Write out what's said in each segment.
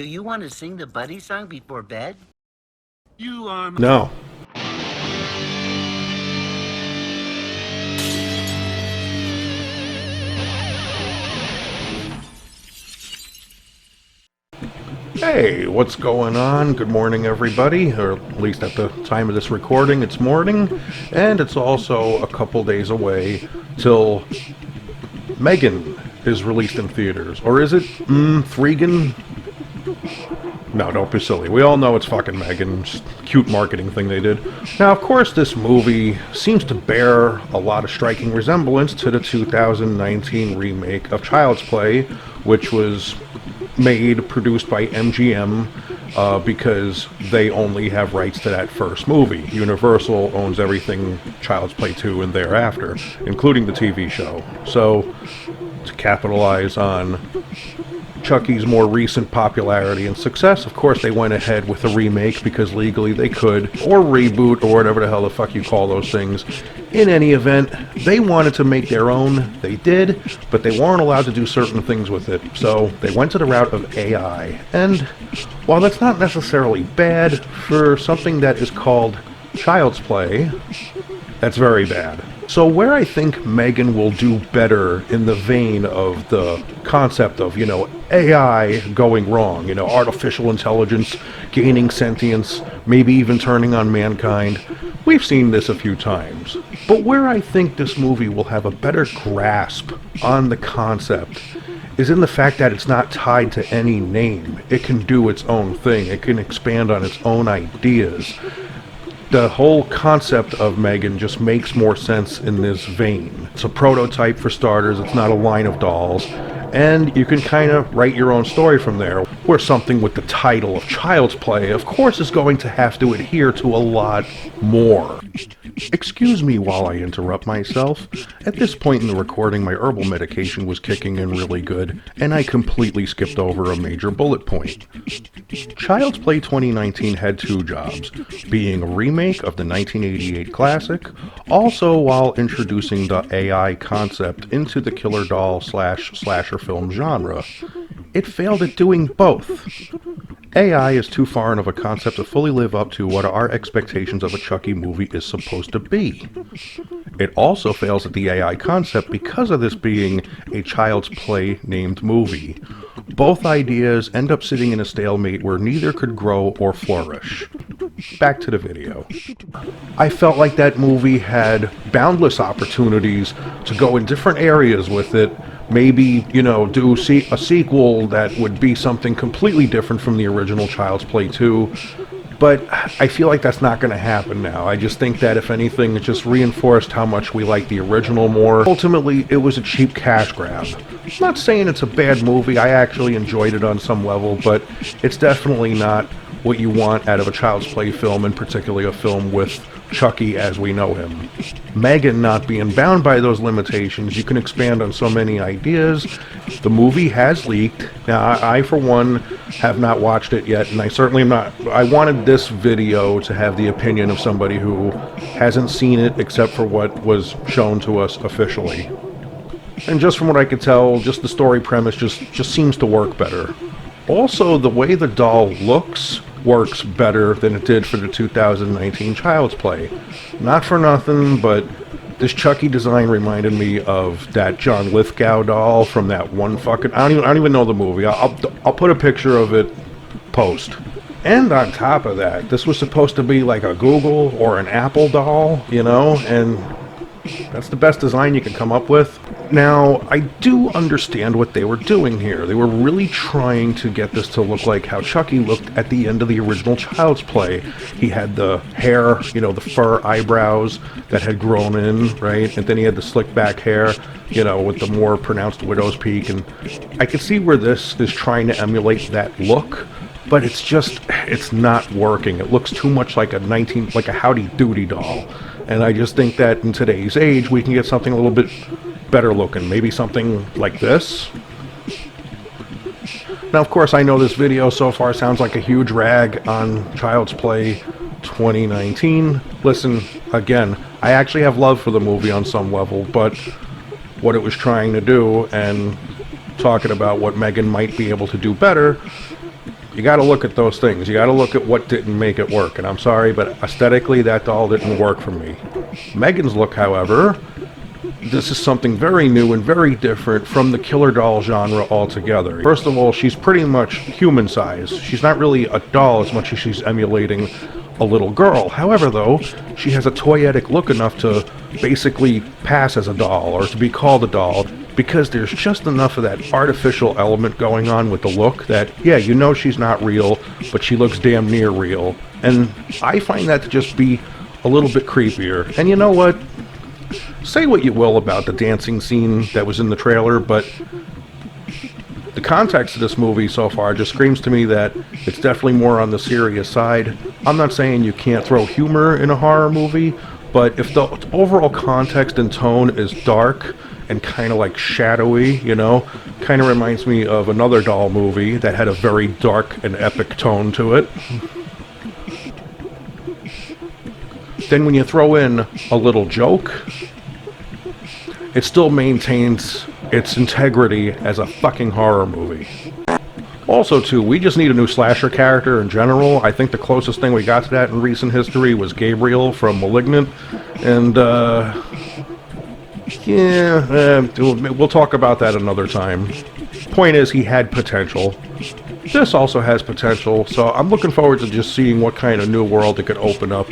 Do you want to sing the buddy song before bed? You are... No. Hey, what's going on? Good morning, everybody, or at least at the time of this recording, it's morning, and it's also a couple days away till M3GAN is released in theaters. Or is it M3GAN? No, don't be silly. We all know it's fucking M3GAN. Just a cute marketing thing they did. Now, of course, this movie seems to bear a lot of striking resemblance to the 2019 remake of Child's Play, which was produced by MGM, because they only have rights to that first movie. Universal owns everything Child's Play 2 and thereafter, including the TV show. So, to capitalize on Chucky's more recent popularity and success, of course they went ahead with a remake because legally they could, or reboot, or whatever the hell the fuck you call those things. In any event, they wanted to make their own, they did, but they weren't allowed to do certain things with it, so they went to the route of AI. And while that's not necessarily bad for something that is called Child's Play, that's very bad. So where I think M3GAN will do better in the vein of the concept of, AI going wrong, artificial intelligence gaining sentience, maybe even turning on mankind. We've seen this a few times. But where I think this movie will have a better grasp on the concept is in the fact that it's not tied to any name. It can do its own thing. It can expand on its own ideas. The whole concept of M3GAN just makes more sense in this vein. It's a prototype for starters, it's not a line of dolls, and you can kind of write your own story from there, where something with the title of Child's Play, of course, is going to have to adhere to a lot more. Excuse me while I interrupt myself. At this point in the recording, my herbal medication was kicking in really good, and I completely skipped over a major bullet point. Child's Play 2019 had two jobs, being a remake of the 1988 classic, also while introducing the AI concept into the killer doll / slasher film genre. It failed at doing both. AI is too foreign of a concept to fully live up to what our expectations of a Chucky movie is supposed to be. It also fails at the AI concept because of this being a Child's Play named movie. Both ideas end up sitting in a stalemate where neither could grow or flourish. Back to the video. I felt like that movie had boundless opportunities to go in different areas with it. Maybe, do a sequel that would be something completely different from the original Child's Play 2. But I feel like that's not going to happen now. I just think that, if anything, it just reinforced how much we like the original more. Ultimately, it was a cheap cash grab. I'm not saying it's a bad movie. I actually enjoyed it on some level, but it's definitely not what you want out of a Child's Play film, and particularly a film with Chucky as we know him. M3GAN not being bound by those limitations, you can expand on so many ideas. The movie has leaked. Now, I for one, have not watched it yet, and I certainly am not. I wanted this video to have the opinion of somebody who hasn't seen it except for what was shown to us officially. And just from what I could tell, just the story premise just seems to work better. Also, the way the doll looks works better than it did for the 2019 Child's Play. Not for nothing, but this Chucky design reminded me of that John Lithgow doll from that one fucking... I don't even know the movie. I'll put a picture of it post. And on top of that, this was supposed to be like a Google or an Apple doll, and that's the best design you can come up with. Now, I do understand what they were doing here. They were really trying to get this to look like how Chucky looked at the end of the original Child's Play. He had the hair, the fur eyebrows that had grown in, right? And then he had the slick back hair, with the more pronounced widow's peak. And I can see where this is trying to emulate that look, but it's not working. It looks too much like a Howdy Doody doll. And I just think that in today's age, we can get something a little bit better looking. Maybe something like this. Now, of course, I know this video so far sounds like a huge rag on Child's Play 2019. Listen, again, I actually have love for the movie on some level, but what it was trying to do and talking about what M3GAN might be able to do better, You got to look at those things. You got to look at what didn't make it work. And I'm sorry, but aesthetically, that doll didn't work for me. M3GAN's look, however, this is something very new and very different from the killer doll genre altogether. First of all, she's pretty much human size. She's not really a doll as much as she's emulating a little girl. However, though, she has a toyetic look enough to basically pass as a doll, or to be called a doll, because there's just enough of that artificial element going on with the look that, yeah, you know she's not real, but she looks damn near real. And I find that to just be a little bit creepier. And you know what? Say what you will about the dancing scene that was in the trailer, but the context of this movie so far just screams to me that it's definitely more on the serious side. I'm not saying you can't throw humor in a horror movie, but if the overall context and tone is dark and kind of like shadowy, you know, kind of reminds me of another doll movie that had a very dark and epic tone to it. Then when you throw in a little joke, it still maintains its integrity as a fucking horror movie. Also, too, we just need a new slasher character in general. I think the closest thing we got to that in recent history was Gabriel from *Malignant*. And, we'll talk about that another time. Point is, he had potential. This also has potential, so I'm looking forward to just seeing what kind of new world it could open up,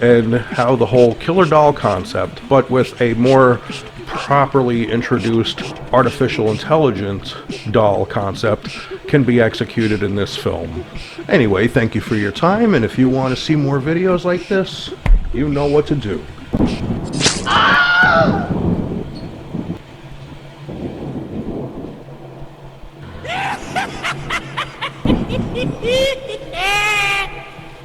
and how the whole killer doll concept, but with a more properly introduced artificial intelligence doll concept, can be executed in this film. Anyway, thank you for your time, and if you want to see more videos like this, you know what to do. Hee hee hee!